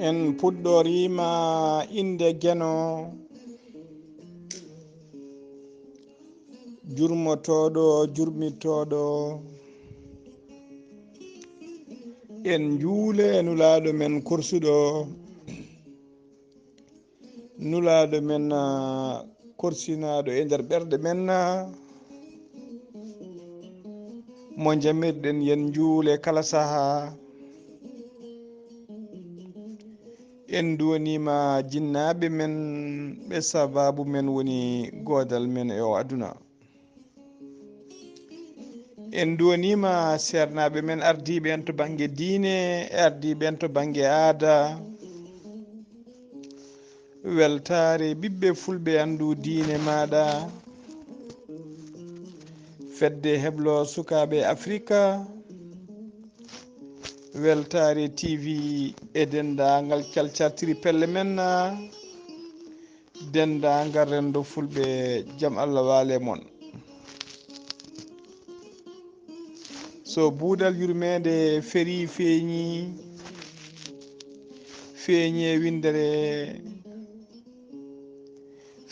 en puɗɗorima inde geno jurmotoɗo jurmitoɗo en juule nulaɗo men korsuɗo nulaɗo men korsinaɗo e nder ɓerɗe men mo jamirɗen yen juule kala saaha en duwanima jinnaɓe men ɓe sababu men woni godal men e o aduna en duwanima sernaɓe men ardiɓe en to banggue diine e ardiɓe en to banggue aada weltare ɓiɓɓe fulɓe andu diine maɗa fedde heblo sukaɓe afrique weltare tv e dendagal calcartiri pelle men dendagal rendo fulɓe jaam Allah waale moon so buudal yurmede feeri feeñi e windere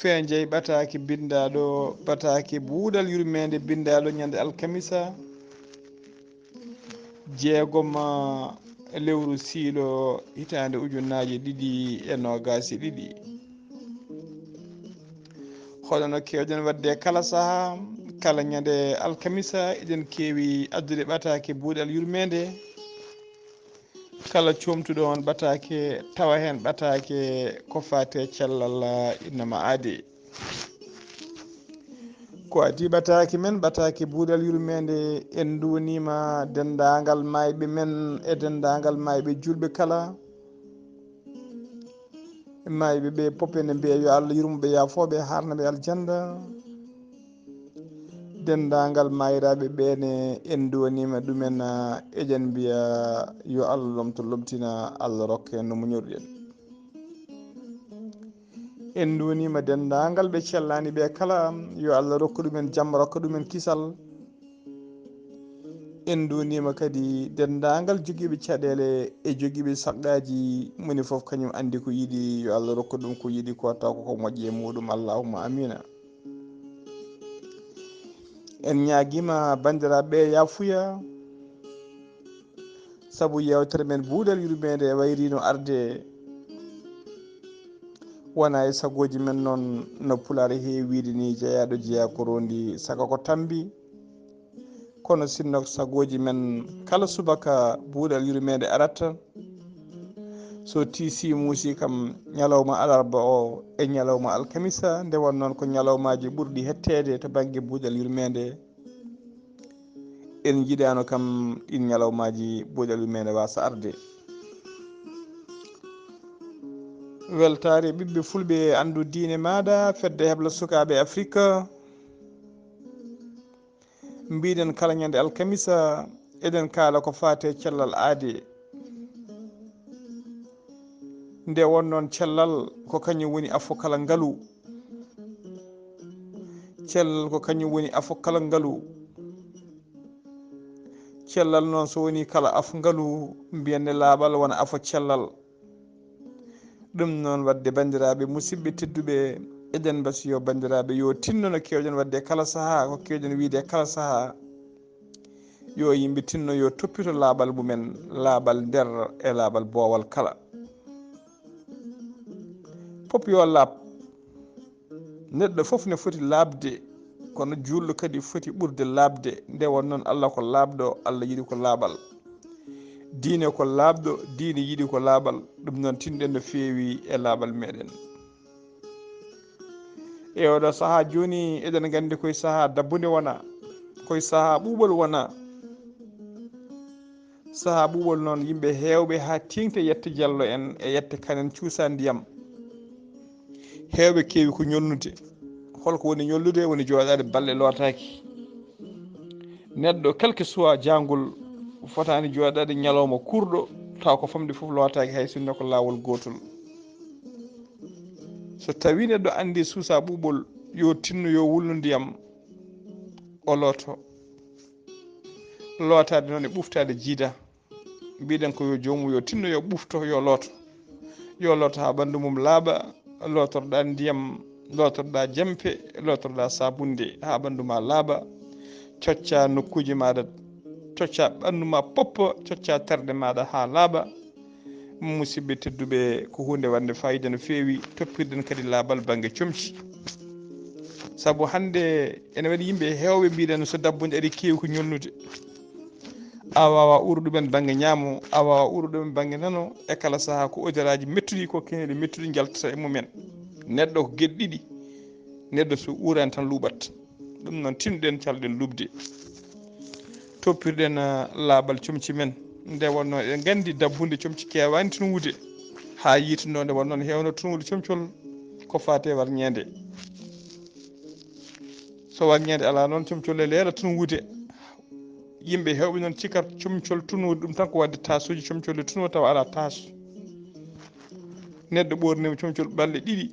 feejeyi ɓataki bindaɗo bataki buudal yurmede bindaɗo ñande alkamisa jeegom lewru siilo hitande ujunnaje 2022 hoɗono kewɗen wadde kala saaha kala ñande alkamisa eɗen keewi addude ɓatake buuɗal yurmede kala comtuɗo on ɓatake tawa hen ɓatake ko fate cellal innama aadi ko adi ɓataki men ɓataki buuɗal yurmede en duwanima dendagal mayɓe men e dendagal mayɓe julɓe kala mayɓe ɓe popene mbiya yo Allah yurmoɓe yafoɓe harnaɓe aljanda dendagal mayiraɓe ɓene en duwanima ɗumen eɗen mbiya yo Allah lomto lomtina Allah rokke no muñorɗen en duwanima dendagal ɓe cellani ɓe kala yo Allah rokka ɗumen jaam rokka ɗumen kisal en duwanima kadi dendagal joguiɓe caɗele e joguiɓe sagɗaji moni foof kañum andi ko yiiɗi yo Allah rokka ɗum ko yiiɗi ko taw koko moƴƴi e muɗum allahumma amina en ñaguima bandiraɓe yafuya saabu yewtere men buuɗal yurmede wayrino arde wona e sagoji men noon no pular heewi wiide ni jeeyaɗo jeeya ko rondi saaga ko tambi kono sinno sagoji men kala subaka buuɗal yurmede arata so tiisi muusi kam ñalawma alarba o e ñalawma alkamisa nde won noon ko ñalawmaji ɓurɗi hettede to banggue buuɗal yurmede en jiiɗano kam ɗin ñalawmaji buuɗal yurmede wasa arde weltare ɓiɓɓe fulɓe andu diine maɗa fedde hebla sukaɓe afrique mbiɗen kala ñande alkamisa eɗen kaala ko fate cellal aade nde won noon cellal ko kañum woni afo kala ngaalu cellal ko kañum woni afo kala ngaalu cellal noon so woni kala afo ngaalu mbiyande laaɓal wona afo cellal ɗum noon wadde bandiraɓe musidɓe tedduɓe eɗen mbasiyo bandiraɓe yo tinno no kewɗen wadde kala saaha ko kewɗen wiide kala saaha yo yimɓe tinno yo toppito laaɓal mumen laaɓal nder e laaɓal boowal kala fof yo laaɓ neɗɗo foof ne foti laabde kono julɗo kadi foti ɓurde laabde nde won noon Allah ko laabɗo Allah yiiɗi ko laaɓal diine ko laabɗo diine yiiɗi ko laaɓal ɗum noon tinɗen no feewi e laaɓal meɗen e oɗo saaha joni eɗen gandi koye saaha dabbude wona koye saaha ɓuuɓol wona saaha ɓuuɓol noon yimɓe hewɓe ha tengti yette diallo en e yette kanen cuusa ndiyam hewɓe keewi ko ñolnude holko woni ñollude woni joɗade balɗe lootaki neɗɗo quelque soit jangol fotani joɗade ñalawma kurɗo taw ko famde foof lootaki hay sinno ko lawol gotol so tawi neɗɗo andi suusa ɓuuɓol yo tinno yo wulnu ndiyam o looto lootade noon e ɓuftade jiida mbiɗen ko yo jomum yo tinno yo ɓufto yo looto yo lotto ha ɓandu mum laaɓa lotorɗa ndiyam lotorɗa jempe lotorɗa sabunde ha ɓandu ma laaɓa cocca nokkuji maɗa cocca ɓandu ma poppa cocca terɗe maɗa ha laaɓa musidɓe tedduɓe ko hunde wande fayida no feewi toppirɗen kadi laabal banggue comci saabu hande ene waɗi yimɓe hewɓe mbiɗen so dabbude ari kewi ko ñolnude a wawa uruɗumen banggue ñaamo a wawa uruɗumen banggue nano e kala saaha ko odiraji mettuɗi ko keneɗe mettuɗi jaltata e mumen neɗɗo ko gueɗe ɗiɗi neɗɗo so urani tan luuɓat ɗum noon tinɗen calɗen lubde toppirɗen laaɓal comci men nde wonno eɗen gandi dabbude comci kewani tunwude ha yitano nde wonnoon hewno tunwude comcol ko fate warñede so warñede ala noon comcol e leela tunwude yimɓe hewɓe noon cikkat comcol tunwude ɗum tan ko wadde tasuji comcol e tunwo tawa ala tache neɗɗo ɓornima comcol balɗe ɗiɗi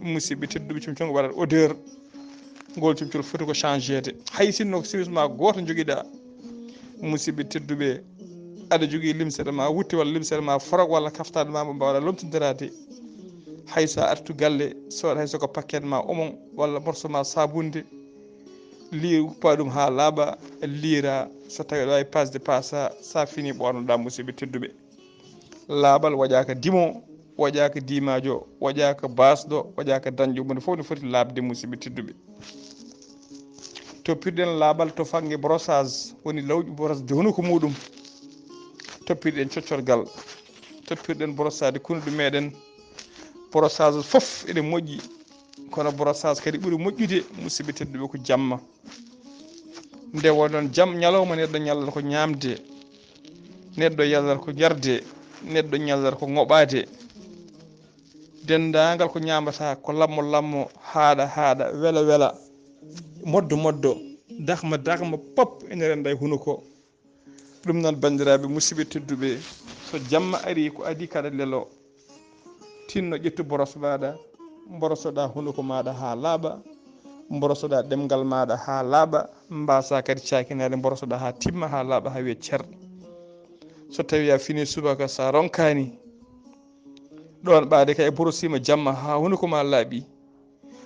musidɓe tedduɓe comcol ngo waɗat odeur ngol comcol foti ko changede hay sinno ko service ma goto joguiɗa musidɓe tedduɓe aɗa jogui limsere ma wutte walla limsere ma forok walla kaftade ma mo mbawɗa lomtodirade hay sa artu galle sowaɗa hay soko paquet ma omon walla morceau ma sabunde uppa ɗum ha laaɓa liira so tawi aɗa wawi pasde pasa sa fini ɓornoɗa musidɓe tedduɓe laaɓal waɗaka dimo waɗaka dimajo waɗaka basɗo waɗaka dañƴo mum foof ne foti labde musidɓe tedduɓe toppirɗen laaɓal to fangue brossage woni lawƴi brossage hunuko muɗum toppirɗen coccorgal toppirɗen brossade kunnuɗe meɗen brossage foof eɗe moƴƴi kono brossage kadi ɓuuri moƴƴude musidɓe tedduɓe ko jamma nde wonnoon jaam ñalawma neɗɗo ñallata ko ñamde neɗɗo yallata ko jarde neɗɗo ñallata ko ŋoɓade dendagal ko ñamata ko lammo lammo haaɗa wela wela moddo moddo dakma dakma pop ene renda e hunuko ɗum noon bandiraɓe musidɓe tedduɓe so jamma ari ko adi kaɗa lelo tinno ƴettu boros maɗa borosoɗa hunuko maɗa ha laaɓa borosoɗa ɗemgal maɗa ha laaɓa mbasa kadi cakinade borosoɗa ha timma ha laaɓa ha wiye cer so tawi a fini subaka sa ronkani ɗon ɓaade kay borosima jamma ha hunuko ma laaɓi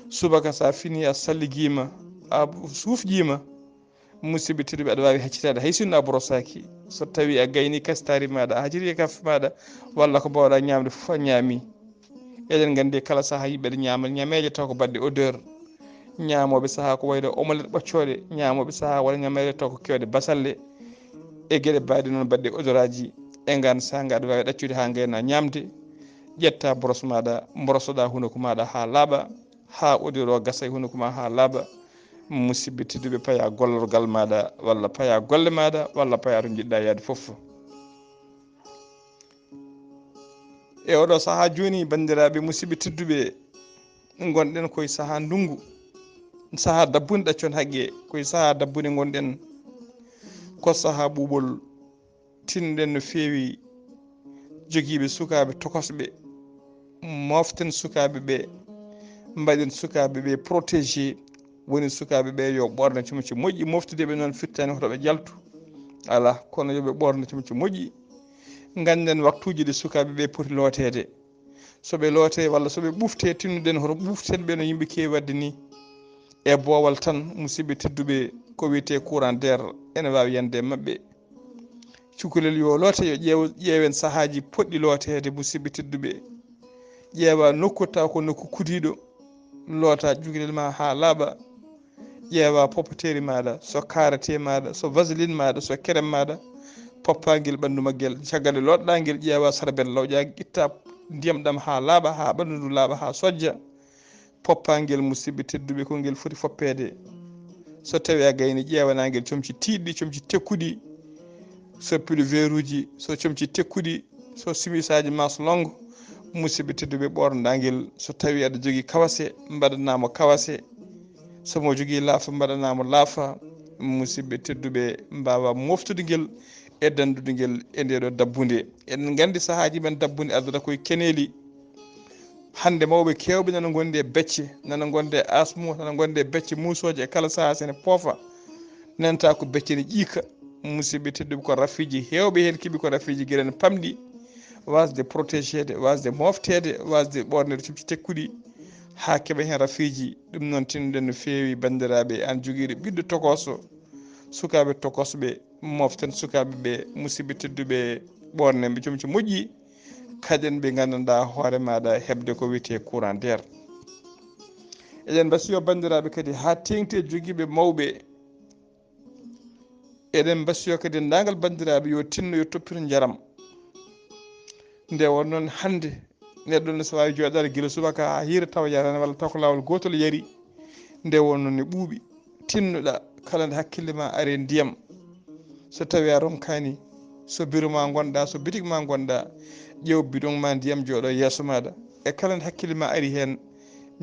subaka sa fini a salligima a sufjima musidɓe tedduɓe aɗa wawi haccitade hay sinno a borosaki so tawi a gayni kastari maɗa a hacciti kafe maɗa walla ko mbawɗa ñamde foof a ñaami eɗen gandi kala saaha yimɓe ɗe ñama ñameje taw ko badɗe odeur ñamoɓe saaha ko wayno omelette ɓoccoɗe ñamoɓe saaha walla ñameje taw ko kewɗe basalle e gueɗe mbaɗe noon badɗe odeur aji e gan sanga aɗa wawi ɗaccude ha gayna ñamde ƴetta brosse maɗa borosoɗa hunuko maɗa ha laaɓa ha odeur o gasa e hunuko ma ha laaɓa musidɓe tedduɓe paaya gollorgal maɗa walla paaya golle maɗa walla paaya to jiɗɗa yaade foof e oɗo saaha joni bandiraɓe musidɓe tedduɓe gonɗen koye saaha ndungu saaha dabbude ɗaccon haqqe koye saaha dabbude gonɗen ko saaha ɓuuɓol tinɗen no feewi joguiɓe sukaɓe tokosɓe moften sukaɓe ɓe mbaɗen sukaɓe ɓe protégé woni sukaɓe ɓe yo ɓorne comci moƴƴi moftudeɓe noon firtani hotoɓe jaltu ala kono yooɓe ɓorne comci moƴƴi ganden waktuji ɗi sukaɓe ɓe poti lootede soɓe loote walla soɓe ɓufte tinnuɗen hoto ɓuften ɓe no yimɓe kewi wadde ni e boowal tan musidɓe tedduɓe ko wiyete courant d'air ene wawi yande e mabɓe cukalel yo loote yo ƴeewen saahaji poɗɗi lootede musidɓe tedduɓe ƴeewa nokku taw ko nokku kudiɗo loota cukalel ma ha laaɓa ƴeewa poppeteri maɗa so karate maɗa so vaseline maɗa so crème maɗa poppaguel ɓandu maguel caggal nde lotɗa guel ƴeewa sarbet lawƴa itta ndiyam ɗam ha laaɓa ha ɓandu ndu laaɓa ha sojja poppaguel musidɓe tedduɓe ko guel foti foppede so tawi a gayni ƴewanaguel comci tiɗɗi comci tekkuɗi so pull vert uji so comci tekkuɗi so simisaji manche longue musidɓe tedduɓe ɓornoɗaguel so tawi aɗa jogui kawase mbaɗanamo kawase somo jogui laafa mbaɗanamo laafa musidɓe tedduɓe mbawa moftude guel e dandude guel e ndeɗo dabbude eɗen gandi saahaji men dabbude ardata koye keneli hande mawɓe kewɓe nana gondi e becce nana gonde e asmo nana gonde e becce musoje e kala saaha sene poofa nanta ko becce ne ƴiika musidɓe tedduɓe ko rafiji hewɓe hen keeɓi ko rafiji gueɗen pamɗi wasde protégéde wasde moftede wasde ɓornede cuɓci tekkuɗi ha keeɓa hen rafiji. ɗum noon tinnoɗen no fewi bandiraɓe an joguiɗo ɓiɗɗo tokoso sukaɓe tokosoɓe moften sukaɓeɓe musidɓe tedduɓe ɓorneɓe comci moƴƴi kaɗen ɓe gandanɗa hoore maɗa hebde ko wiyete courant d'air. eɗen mbasiyo bandiraɓe kadi ha tengti e joguiɓe mawɓe. eɗen mbasiyo kadi ndagal bandiraɓe yo tinno yo toppito jaram. nde won noon hande neɗɗo ne so wawi joɗade guila subaka ha hiira tawa yarani walla taw ko lawol gotol yari nde wonno ne ɓuuɓi. tinnoɗa kala nde hakkille ma ari ndiyam so tawi a ronkani so bureau ma gonɗa so boutique ma gonɗa ƴeew bidon ma ndiyam jooɗo yeeso maɗa e kala nde hakkille ma ari hen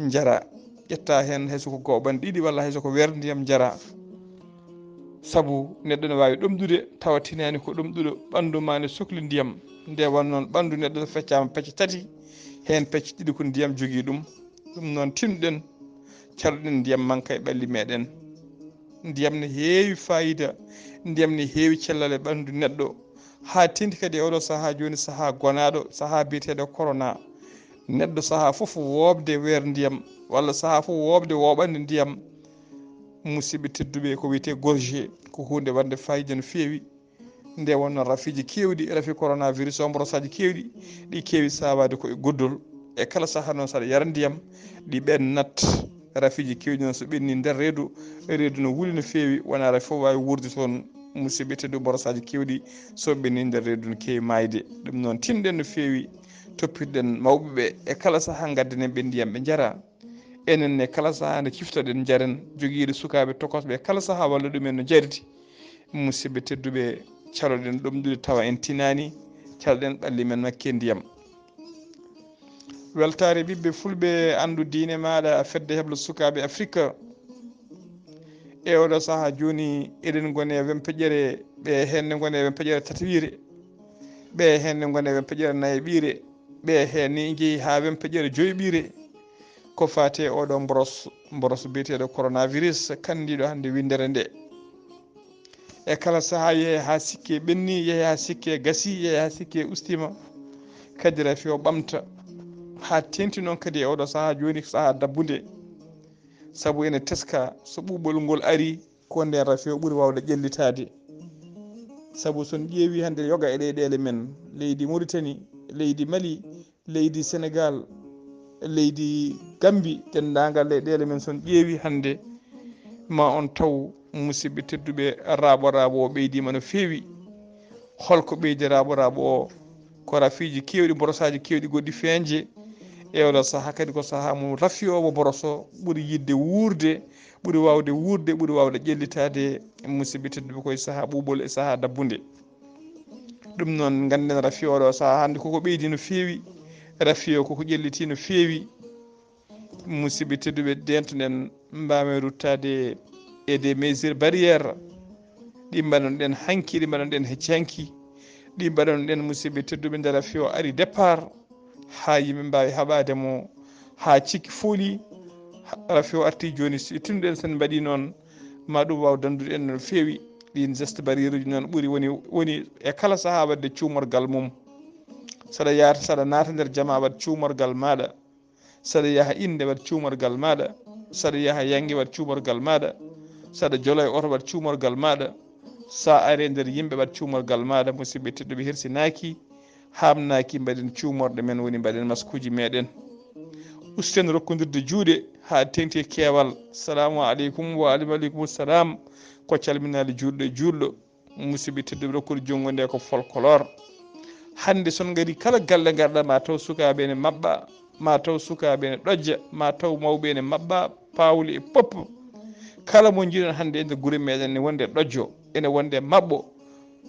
jara ƴetta hen hayso ko goɓan ɗiɗi walla hayso ko weer ndiyam jara. saabu neɗɗo ne wawi ɗomɗude tawa tinani ko ɗomɗuɗo ɓandu ma ne sohli ndiyam. nde won noon ɓandu neɗɗo so feccama pecce tati hen pecce ɗiɗi ko ndiyam jogui ɗum. ɗum noon tinnuɗen caloɗen ndiyam manka e ɓalli meɗen. ndiyam ne heewi fayida, ndiyam ne heewi cellal e ɓandu neɗɗo ha tendi kadi e oɗo saaha joni saaha gonaɗo saaha biyeteɗo corona. neɗɗo saaha foof wobde weer ndiyam walla saaha foof wobde woɓande ndiyam. musidɓe tedduɓe ko wiyete gorgé ko hunde wande fayida no fewi. nde wonno rafiji kewɗi rafi coronavirus o mborosaji kewɗi ɗi kewi sawade koye goddol e kala saaha noon saɗa yara ndiyam ɗi ɓennat. rafiji kewɗi noon so ɓenni nder reedu no wuuli no fewi wona rafi fof wawi wurde toon. musidɓe tedduɓe mborosaji kewɗi so ɓenni nder reedu no kewi mayde. ɗum noon tinɗen no fewi toppitoɗen mawɓeɓe e kala saaha gaddanen ɓe ndiyam ɓe jara. enenne kala saaha nde ciftoɗen jaren joguiɗo sukaɓe tokosɓe kala saaha walla ɗumen no jariti. musidɓe tedduɓe caloɗen ɗomɗude tawa en tinani caloɗen ɓalli men makke ndiyam. weltare ɓiɓɓe fulɓe andu diine maɗa fedde heblo sukaɓe afrique. e oɗo saaha joni eɗen gone wempeƴere ɓe henne gone wempeƴere tataɓire ɓe henne gone wempeƴere nayaɓire ɓe henni jeehi ha wempeƴere joyɓire ko fate oɗo mboros biyeteɗo coronavirus kandiɗo hande windere nde. e kala saaha yeehe ha sikke ɓenni yeehe ha sikke gasi yeehe ha sikke ustima kadi rafi o ɓamta ha tenti noon kadi e oɗo saaha joni saaha dabbude. saabu ene teska so ɓuɓol ngol ari ko nden rafi o ɓuuri wawde ƴellitade. saabu son ƴeewi hande yoga e leyɗele men leydi Mauritanie leydi Mali leydi Sénégal leydi Gambie dendagal leyɗele men son ƴeewi hande ma on taw musidɓe tedduɓe raaɓo o ɓeydima no fewi. holko ɓeydi raaɓo o ko rafiji kewɗi mborosaji kewɗi goɗɗi feeñje e oɗo saaha kadi ko saaha mum rafi o mo boroso ɓuuri yidde wurde ɓuuri wawde wurde ɓuuri wawde ƴellitade musidɓe tedduɓe koye saaha ɓuɓol e saaha dabbude. ɗum noon ganden rafi oɗo saaha hande koko ɓeydi no fewi rafi o koko ƴelliti no fewi. musidɓe tedduɓe dentoɗen mbami ruttade e des mesures barriére ɗi mbaɗonɗen hanki ɗi mbaɗonɗen hecci hanki ɗi mbaɗonɗen musidɓe tedduɓe nde rafi o ari départ ha yimɓe mbawi haɓademo ha cikki fooli. rafi o arti joni so tinnuɗen sen mbaɗi noon ma ɗum waw dandude en no fewi. ɗin geste barriére uji noon ɓuuri woni e kala saaha wadde cuumorgal mum. saɗa yaata saɗa naata nder jama waɗ cuumorgal maɗa saɗa yaaha inde waɗ cuumorgal maɗa saɗa yaaha yangue waɗ cuumorgal maɗa saɗa jolo e oto waɗ cuumorgal maɗa sa ari nder yimɓe waɗ cuumorgal maɗa. musidɓe tedduɓe hersinaki hamnaki mbaɗen cuumorɗe men woni mbaɗen maskuji meɗen. usten rokkodirde juuɗe ha tengti keewal. salamu aleykum wa aleykum salam ko calminali juulɗo e juulɗo. musidɓe tedduɓe rokkude junggo nde ko folklore. hande son gari kala galle garɗa ma taw sukaɓe ene mabɓa ma taw sukaɓe ene ɗojja ma taw mawɓe ene mabɓa pawli e pop. kala mo jiiɗon hande e nder guure meɗen ne wonde ɗojjo ene wonde mabɓo.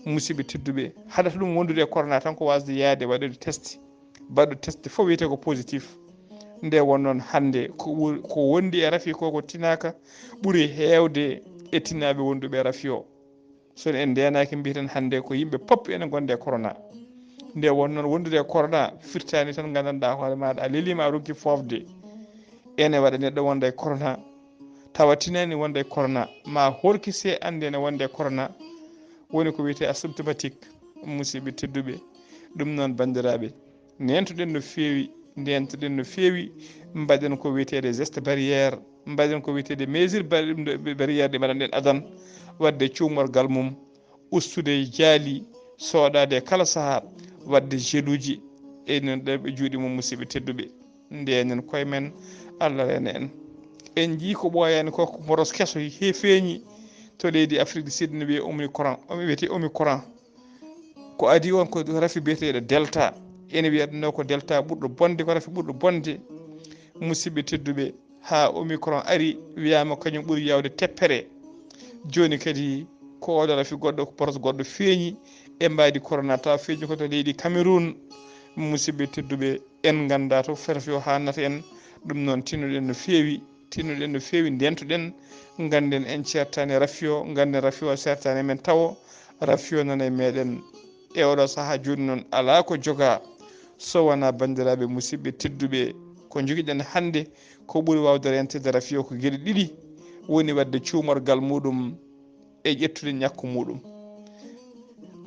musidɓe tedduɓe haɗata ɗum wondude e corona tan ko wasde yaade waɗude test baɗɗo test fof wiyete ko positif. nde won noon hande ko wondi e rafi ko tinaka ɓuuri hewde e tinnaɓe wonduɓe e rafi o. sono en ndenaki mbiten hande ko yimɓe pop ene gonde e corona. nde won noon wondude e corona firtani tan gandanɗa hoore maɗa a lelima a ronki fofde ene waɗa neɗɗo wonda e corona tawa tinani wonda e corona ma horkise ande ne wonde e corona woni ko wiyete asymptomatique. musidɓe tedduɓe ɗum noon bandiraɓe nentoɗen no feewi ndentoɗen no feewi mbaɗen ko wiyetede geste barriére mbaɗen ko wiyetede mesure barriére ɗe mbaɗanɗen adan wadde cuumorgal mum ustude jaali soɗade kala saaha wadde jeeluji e non ɗeɓe juuɗe mum musidɓe tedduɓe ndenen koye men Allah rena en jii ko ɓooyani ko boros keso he feeñi to leydi Afrique du Sud no wiye wiyete omicron ko adi on ko rafi biyeteɗo delta ene wiyatno ko delta ɓurɗo bonde ko rafi ɓurɗo bonde musidɓe tedduɓe ha omicron ari wiyama kañum ɓuuri yawde teppere joni kadi ko oɗo rafi goɗɗo ko boros goɗɗo feeñi e mbadi corona taw feeñi ko to leydi Cameroun musidɓe tedduɓe en ganda to rafi o hannata en ɗum noon tinnoɗen no feewi ndentoɗen ganden en certani rafi o ganden rafi o certani men tawo rafi o nana e meɗen e oɗo saaha joni noon ala ko joga so wona bandiraɓe musidɓe tedduɓe ko joguiɗen hande ko ɓuuri wawde rentede rafi o ko gueɗe ɗiɗi woni wadde cuumorgal muɗum e ƴettude ñakku muɗum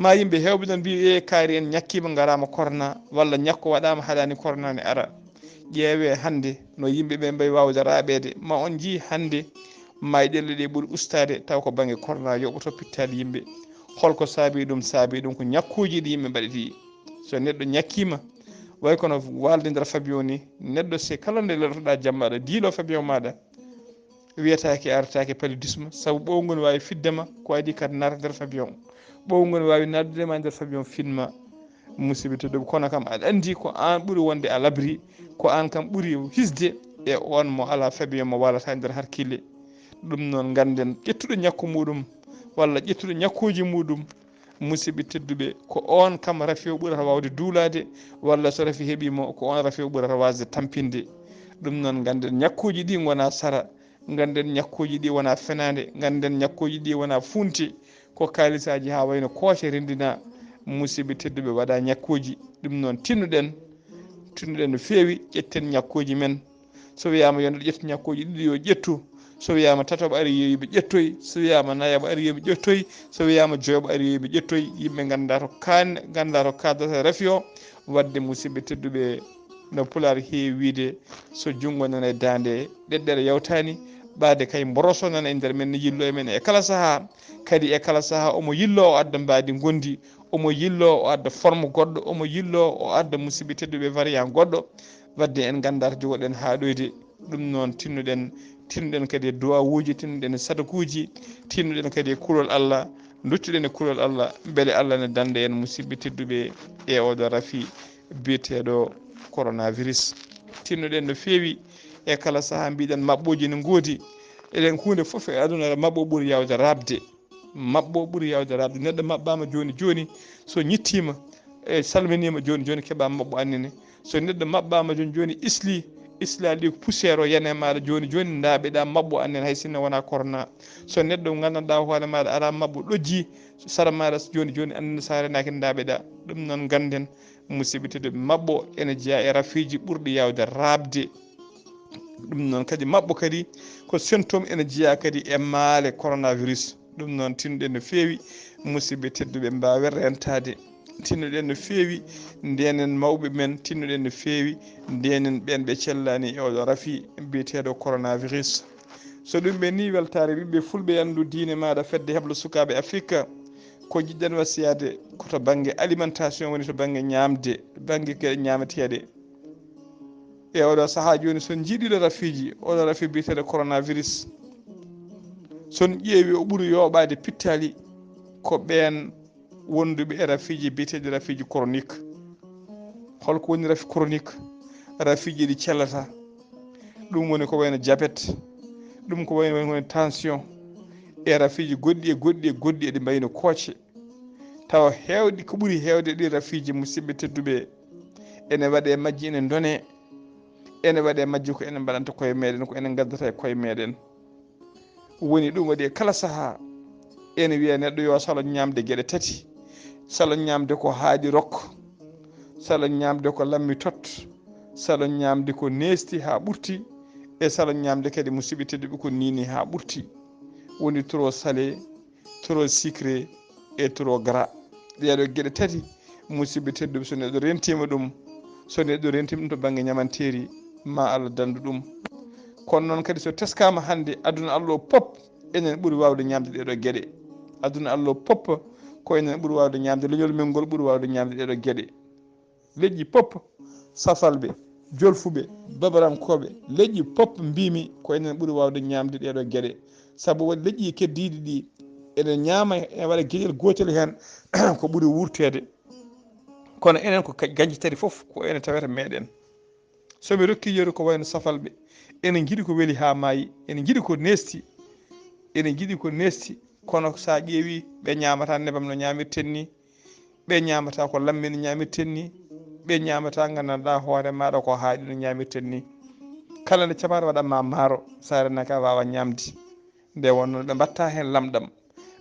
ma yimɓe hewɓe noon mbi e kaari en ñakkima garama corona walla ñakku waɗama haɗani corona ne ara ƴeewe hande no yimɓeɓe mbawi wawde raɓede ma on jii hande mayɗelle ɗe ɓuuri ustade taw ko banggue corona yoɓoto pittade yimɓe holko saabi ɗum ko ñakkuji ɗi yimɓe mbaɗiti so neɗɗo ñakkima way kono walde nder fabion ni neɗɗo si kala nde leltoɗa jamma aɗa diilo fabion maɗa wiyatake artake paludisme saabu ɓowgol ne wawi fiddema ko adi kadi nata nder fabion ɓowgol ne wawi naddudema nder fabion finma musidɓe tedduɓe kono kam aɗa andi ko an ɓuuri wonde à l'abri ko an kam ɓuuri hisde e on mo ala fabion mo walata nder hakkille ɗum noon ganden ƴettuɗo ñakku muɗum walla ƴettuɗo ñakkuji muɗum musidɓe tedduɓe ko on kam rafi o ɓurata wawde duulade walla so rafi heeɓimo ko on rafi o ɓurata wasde tampinde ɗum noon ganden ñakkuji ɗi gona sara ganden ñakkuji ɗi wona fenade ganden ñakkuji ɗi wona funte ko kalisaji ha wayno kooce rendina musidɓe tedduɓe waɗa ñakkuji ɗum noon tinnuɗen no feewi ƴetten ñakkuji men so wiyama yo neɗɗo ƴettu ñakkuji ɗiɗi yo ƴettu so wiyama tatoɓo ari yoyiɓe ƴettoy so wiyama nayaɓo ari yoɓe ƴettoy so wiyama joyoɓo ari yoyiɓe ƴettoy yimɓe ganda to kaddata rafi o wadde musidɓe tedduɓe no pular heewi wiide so junggo nana e dande ɗeɗɗere yawtani ɓaade kay boroso nana e nder men ne yillo e men e kala saaha kadi e kala saaha omo yillo o adda mbadi gondi omo yillo o adda forme goɗɗo omo yillo o adda musidɓe tedduɓe variant goɗɗo wadde en ganda to jogoɗen haɗoyde ɗum noon tinnuɗen kadi e duwawuji tinnuɗen e sadakuji tinnuɗen kadi e kulol Allah duttuɗen e kulol Allah beele Allah ne danda en musidɓe tedduɓe e oɗo rafi biyeteɗo coronavirus tinnuɗen no feewi e kala saaha mbiɗen mabɓoji ne goodi eɗen hunde foof e aduna mabɓo ɓuuri yawde rabde neɗɗo mabɓama joni so ñittima e salminima joni keeɓa mabɓo annene so neɗɗo mabɓama joni islali ko poussiére o yana maɗa joni daaɓeɗa mabɓo annen hay sinno wona corona so neɗɗo gandanɗa hoore maɗa ara mabɓo ɗojji sara maɗa joni annene sa renaki daaɓeɗa ɗum noon ganden musidɓe tedduɓe mabɓo ene jeeya e rafiji ɓurɗi yawde rabde ɗum noon kadi mabɓo kadi ko symptôme ene jeeya kadi e maale coronavirus ɗum noon tinnuɗen no feewi musidɓe tedduɓe mbawen rentade tinnuɗen no feewi ndenen mawɓe men tinnuɗen no feewi ndenen ɓen ɓe cellani e oɗo rafi biyeteɗo coronavirus so ɗum ɓe ni weltare ɓiɓɓe fulɓe andu diine maɗa fedde heblo sukaɓe Afrique ko jiɗɗen wasiyade koto banggue alimentation woni to banggue ñamde banggue gueɗe ñamateɗe e oɗo saaha joni son jiiɗiɗo rafiji oɗo rafi biyeteɗo coronavirus son ƴeewi o ɓuuri yoɓade pittali ko ɓen wonduɓe e rafiji biyeteɗi rafiji chronique holko woni rafi chronique rafiji ɗi cellata ɗum woni ko wayno diabète ɗum ko wayno tension e rafiji goɗɗi eɗi mbayno kooce tawa hewɗi ko ɓuuri hewde ɗi rafiji musidɓe tedduɓe ene waɗe majji ene done ene waɗe majji ko enen mbaɗanta koye meɗen ko enen gaddata e koye meɗen woni ɗum waɗi kala saaha ene wiya neɗɗo yo salo ñamde gueɗe tati salo ñamde ko haaɗi rokko salo ñamde ko lammi tot salo ñamde ko nesti ha ɓurti e salo ñamde kadi musidɓe tedduɓe ko nini ha ɓurti woni trop salé trop sucré et trop gras ɗeɗo gueɗe tati musidɓe tedduɓe so neɗɗo rentima ɗum so neɗɗo rentima ɗum to banggue ñamanteri ma Allah dandu ɗum kono noon kadi so teskama hande aduna Allah o pop enen ɓuuri wawde ñamde ɗeɗo gueɗe aduna Allah o pop ko enen ɓuuri wawde ñamde leñol men ngol ɓuuri wawde ñamde ɗeɗo gueɗe leƴƴi pop safalɓe jolfuɓe babarankoɓe leƴƴi pop mbimi ko enen ɓuuri wawde ñamde ɗeɗo gueɗe saabu waɗi leƴƴi keddiɗi ɗi enen ñaama e waɗa gueɗel gotel hen ko ɓuuri wurtede kono enen ko gañji tati foof ko ene tawete meɗen somi rokki yeru ko wayno safalɓe enen jiiɗi ko weeli ha maayi enen jiiɗi ko nesti enen jiiɗi ko nesti kono sa ƴeewi ɓe ñamata nebam no ñamirten ni ɓe ñamata ko lammi no ñamirten ni ɓe ñamata gandanɗa hoore maɗa ko haaɗi no ñamirten ni kala nde capaɗo waɗanma maaro sa renaka wawa ñamde nde wonnoon ɓe mbatta hen lamɗam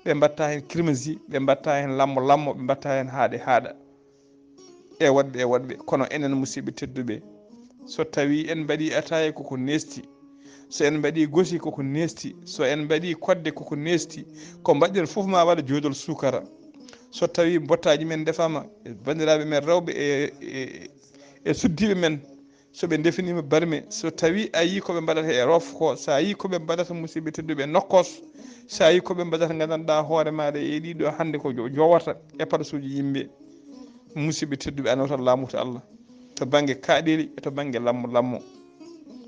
ɓe mbatta hen kirmesi ɓe mbatta hen lammo lammo ɓe mbatta hen haaɗe haaɗa e waɗɓe kono enen musidɓe tedduɓe so tawi en mbaɗi ataye koko nesti so en mbaɗi gosi koko nesti so en mbaɗi kodde koko nesti ko mbaɗɗen foof ma waɗa jodol sukara so tawi bottaji men defama bandiraɓe men rewɓe e suddiɓe men soɓe definima barme so tawi a yi koɓe mbaɗata e rof ko sa yi koɓe mbaɗata musidɓe tedduɓe nokkos sa yi koɓe mbaɗata gandanɗa hoore maɗa e ɗiɗo hande ko jowata e parasuji yimɓe musidɓe tedduɓe anawta laamuto Allah to banggue kaɗeli e to banggue lammo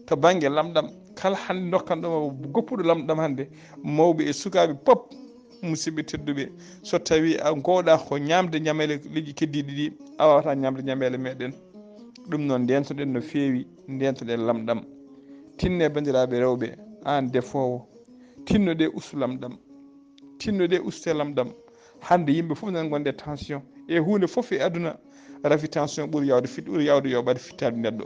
to banggue lamɗam kala hande dokkanɗoma goppuɗo lamɗam hande mawɓe e sukaɓe pop musidɓe tedduɓe so tawi a gowɗa ko ñamde ñamele leƴƴi keddiɗi ɗi a wawata ñamde ñamele meɗen ɗum noon ndentoɗen no fewi ndentoɗen lamɗam tinne bandiraɓe rewɓe an defowo tinnoɗe ustu lamɗam tinnoɗe uste lamɗam hande yimɓe foof nan gonde tension e hunde foof e aduna rafi tension ɓuuri yawde yoɓade fittade neɗɗo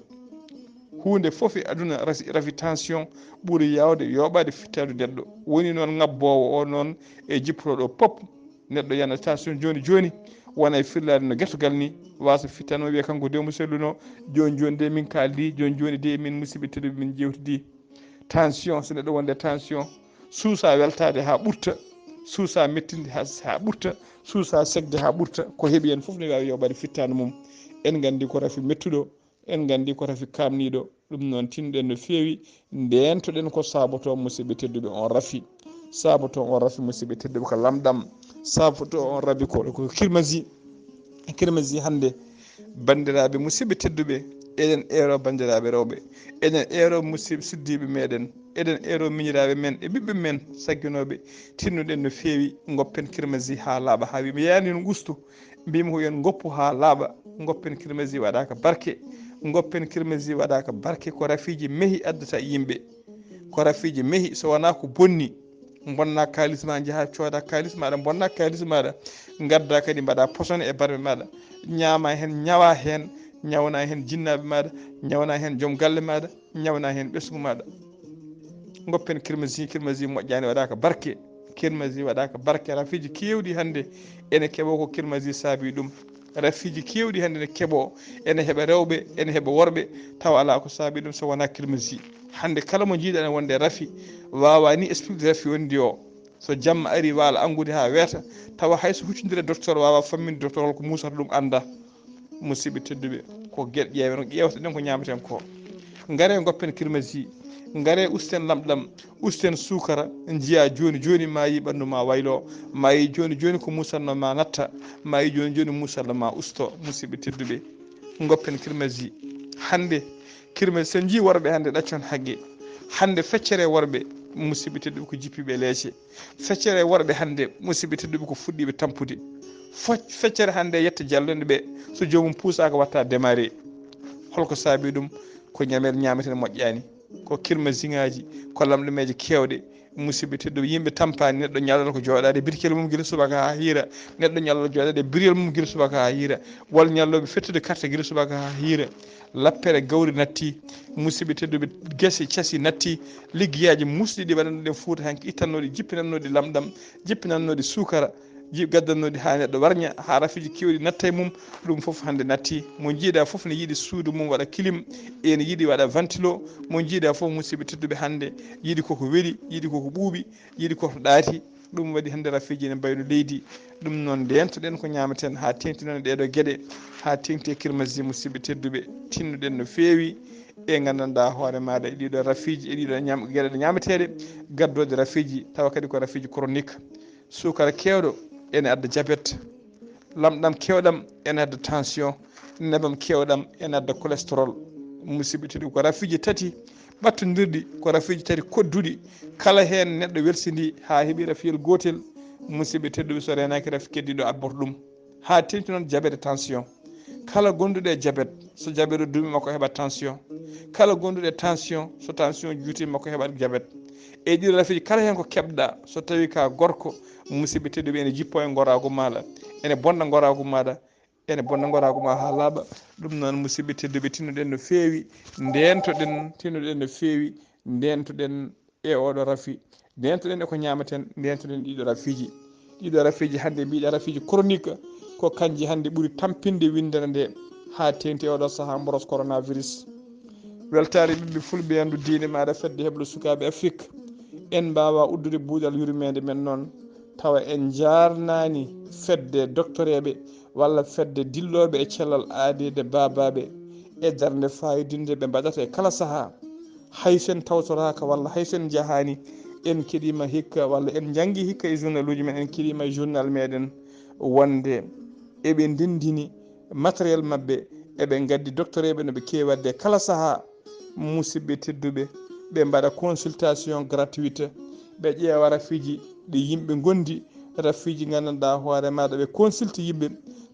hunde foof e aduna rafi tension ɓuuri yawde yoɓade fittade neɗɗo woni noon ngabbowo o noon e jippotoɗo pop neɗɗo yana tension joni joni wona e firlade no guetogal ni wasa fittanmo wiya kanko de mo selluno joni de min kaldi joni de min musidɓe tedduɓe min jewtidi tension so neɗɗo wonde tension suusa weltade ha ɓurta suusa mettinde ha ɓurta suusa segde ha ɓurta ko heeɓi hen foof ne wawi yoɓade fittade mum en gandi ko rafi mettuɗo en gandi ko rafi kamniɗo ɗum noon tinɗen no fewi ndentoɗen ko saboto musidɓe tedduɓe on rafi saboto on rafi musidɓe tedduɓe ko lamɗam saboto on rabi ko kirmasi hande bandiraɓe musidɓe tedduɓe eɗen eero bandiraɓe rewɓe eɗen eero musidɓe suddiɓe meɗen eɗen eero miñiraɓe men e ɓiɓɓe men sagginoɓe tinnuɗen no fewi goppen kirmasi ha laaɓa ha wimi yani no gustu mbimi ko yen goppu ha laaɓa goppen kirmasi waɗaka barke goppen kirmasi waɗaka barke ko rafiji meehi addata yimɓe ko rafiji meehi so wona ko bonni bonna kalis ma jaaha cooda kalis maɗa bonna kalis maɗa gadda kadi mbaɗa posone e barme maɗa ñaama hen ñawa hen ñawna hen jinnaɓe maɗa ñawna hen joom galle maɗa ñawna hen ɓesgu maɗa goppen kirmasi moƴƴani waɗaka barke kirmasi waɗaka barke rafiji kewɗi hande ene keeɓo ko kirmasi saabi ɗum rafiji kewɗi hande ne keeɓo ene heeɓa rewɓe ene heeɓa worɓe tawa ala ko saabi ɗum so wona kirmasi hande kala mo jiiɗa ene wonde rafi wawa ni expliquede rafi wondi o so jamma ari wala angude ha weeta tawa hayso huccodire docteur wawa famminde docteur holko musata ɗum anda musidɓe tedduɓe ko gueɗe ƴeewen ƴewteɗen ko ñamaten ko gaare goppen kirmasi gaare usten lamɗam usten sukara jiiya joni ma yi ɓandu ma waylo ma yi joni ko musanno ma natta ma yi joni musanno ma usto musidɓe tedduɓe goppen kirmasi hande kirmasi sen jii worɓe hande ɗaccon haqqe hande feccere worɓe musidɓe tedduɓe ko jippiɓe leese feccere worɓe hande musidɓe tedduɓe ko fuɗɗiɓe tampude feccere hande yetta jallonde ɓe so jomum puusaka watta démarré holko saabi ɗum ko ñamere ñameten moƴƴani ko kirmasi ngaji ko lamɗameje kewɗe musidɓe tedduɓe yimɓe tampani neɗɗo ñallata ko joɗade birkel mum guila subaka ha hiira neɗɗo ñallata joɗade biriyel mum guila subaka ha hiira walla ñalloɓe fettude carte guila subaka ha hiira lappere gawri natti musidɓe tedduɓe guese caasi natti ligguiyaji musɗiɗi waɗanɗe Fouta hanki ittannoɗi jippinannoɗi lamɗam jippinannoɗi sukara gaddannoɗi ha neɗɗo warña ha rafiji kewɗi natta e mum ɗum foof hande natti mo jiiɗa foof ne yiiɗi suudu mum waɗa clim ene yiiɗi waɗa ventilo mo jiiɗa foof musidɓe tedduɓe hande yiiɗi koko weeli yiiɗi koko ɓuuɓi yiiɗi koko ɗaati ɗum waɗi hannde rafiji ne mbayno leydi ɗum noon ndentoɗen ko ñamaten ha tengtinono ɗeɗo gueɗe ha tengti kirmasi musidɓe tedduɓe tinnuɗen no feewi e gandanɗa hoore maɗa e ɗiɗo rafiji e ɗiɗo gueɗe ɗe ñamateɗe gaddoje rafiji tawa kadi ko rafiji chronique sukara kewɗo ene adda diabète lamɗam kewɗam ene adda tension nebam kewɗam ene adda cholestérol musidɓe tedduɓe ko rafiji tati ɓattodirɗi ko rafiji tati kodduɗi kala hen neɗɗo welsidi ha heeɓi rafiyel gotel musidɓe tedduɓe so renaki rafi keddiɗo abbata ɗum ha tengti noon diabète et tension kala gonduɗo e diabète so diabète o duumi makko heɓat tension kala gonduɗo e tension so tension juuti makko heɓat diabète e ɗiɗo rafiji kala hen ko keɓɗa so tawi ka gorko musidɓe tedduɓe ene jippo e gorago maɗa ene bonna gorago maɗa ene bonna gorago ma ha laaɓa ɗum noon musidɓe tedduɓe tinnoɗen no feewi tinnoɗen no feewi ndentoɗen e oɗo rafi ndentoɗen eko ñamaten ndentoɗen ɗiɗo rafiji hande mbiɗa rafiji chronique ko kanji hande ɓuuri tampinde windere nde ha tengti oɗo saaha boros coronavirus weltare ɓiɓɓe fulɓe andu diine maɗa fedde heblo sukaɓe Afrique en mbawa uddude buuɗal yurmede men noon tawa en jarnani fedde doctoreɓe walla fedde dilloɓe e cellal aadide babaɓe e darde fayidinde ɓe mbaɗata e kala saaha haysen tawtoraka walla haysen jahani en keeɗima hikka walla en janggui hikka e journal uji men en keeɗima e journal meɗen wonde eɓe ndendini matériel mabɓe eɓe gaddi doctoreɓe noɓe kewi wadde kala saaha musidɓe tedduɓe ɓe mbaɗa consultation gratuite ɓe ƴeewa rafiji ɗi yimɓe gondi rafiji gandanɗa hoore maɗa ɓe consulte yimɓe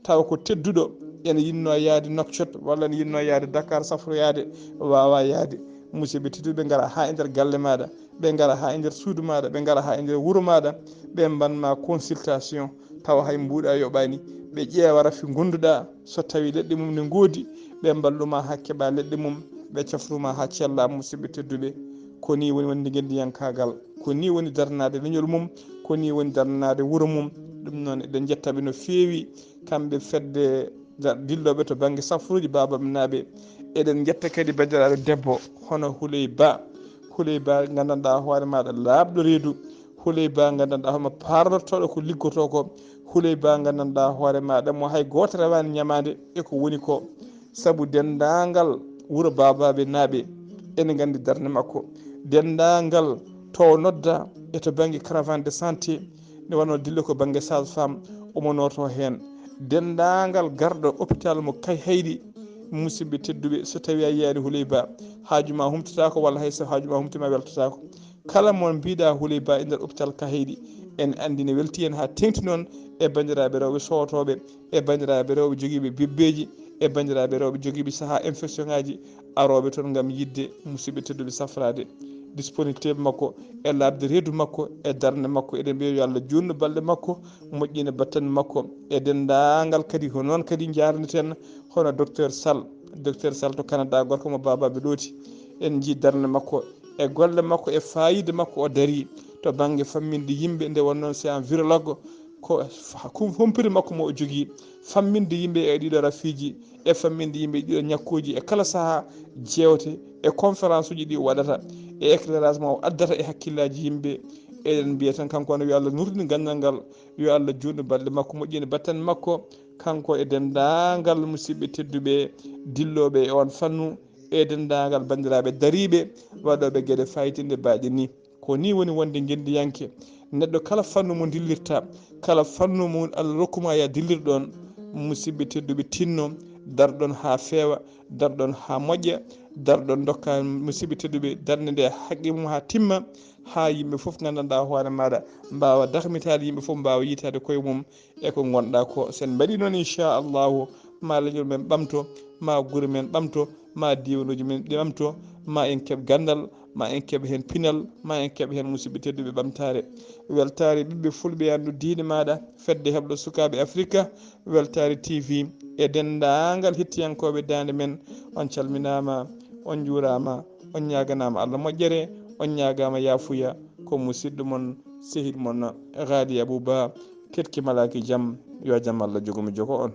tawa ko tedduɗo ene yinno yaade Nouakchott walla ne yinno yaade Dakar safroyade wawa yaade musidɓe tedduɓe ɓe gara ha e nder galle maɗa ɓe gara ha e nder suudu maɗa ɓe gara ha e nder wuuro maɗa ɓe mbanma consultation tawa hay mbuɗa yoɓani ɓe ƴeewa rafi gonduɗa so tawi leɗɗe mum ne goodi ɓe mballuma ha keeɓa leɗɗe mum ɓe cafruma ha cella musidɓe tedduɓe koni woni wonde guendiyankagal koni woni darnade leñol mum koni woni darnade wuuro mum ɗum noon eɗen jettaɓe no feewi kamɓe fedde dilloɓe to banggue safruji babaɓe naaɓe eɗen jetta kadi bandiraɗo debbo hono Houleye Ba gandanɗa hoore maɗa labɗo reedu Houleye Ba gandanɗa homo parlottoɗo ko liggoto ko Houleye Ba gandanɗa hoore maɗa mo hay goto rewani ñamade eko woni ko saabu dendagal wuuro babaɓe naaɓe ene gandi darde makko dendagal to nodda e to banggue caravane de santé nde wonno dille ko banggue sage femme omo noto hen dendagal garɗo hôpital mo Hayɗi musidɓe tedduɓe so tawi a yiyani Houleye Ba haajuma humtatako walla hayso haajuma humtima weltatako kala mo mbiɗa Houleye Ba e nder hôpital Hayɗi en andi ne welti hen ha tengti noon e bandiraɓe rewɓe sowotoɓe e bandiraɓe rewɓe joguiɓe bebbeji e bandiraɓe rewɓe joguiɓe saaha infection ngaji aroɓe toon gam yidde musidɓe tedduɓe safrade disponibilité makko e labde reedu makko e darde makko eɗen mbiya yo Allah junnu balɗe makko moƴƴina battane makko e dendagal kadi ko noon kadi jarneten hono docteur Sall to Canada gorko mo babaɓe ɗooti en jii darde makko e golle makko e fayida makko o daari to banggue famminde yimɓe nde wonnoon c'est un virologue ko humpito makko mo o jogui famminde yimɓe e ɗiɗo rafiji e famminde yimɓe e ɗiɗo ñakkuji e kala saaha jewte e conférence uji ɗi waɗata e éclairage mo addata e hakkillaji yimɓe eɗen mbiya tan kanko ne yo Allah nurdin gandal ngal yo Allah junnu balɗe makko moƴƴina battane makko kanko e dendagal musidɓe tedduɓe dilloɓe e on fannu e dendagal bandiraɓe daariɓe waɗoɓe gueɗe fayitinde baɗe ni ko ni woni wonde guendiyanke neɗɗo kala fannu mo dillirta kala fannu mo Allah rokkuma ya dillirɗon musidɓe tedduɓe tinno darɗon ha feewa darɗon ha moƴƴa darɗon dokka musidɓe tedduɓe darde nde haqqe mum ha timma ha yimɓe foof gandanɗa hoore maɗa mbawa darmitade yimɓe foof mbawa yitade koye mum eko gonɗa ko sen mbaɗi noon inchallahu ma leñol men ɓamto ma guure men ɓamto ma diwanuji men ɓamto ma en keeb gandal ma en keeb hen pinal ma en keeb hen musidɓe tedduɓe ɓamtare weltare ɓiɓɓe fulɓe andu diine maɗa fedde heblo sukaɓe Afrique weltare TV e dendagal hettiyankoɓe dande men on calminama on juurama on ñaganama Allah moƴƴere on ñagama yafuya ko musidɗo moon sehil moon Ghali Abou Ba ketki malaki jaam yo jaam Allah jogomi jogo on.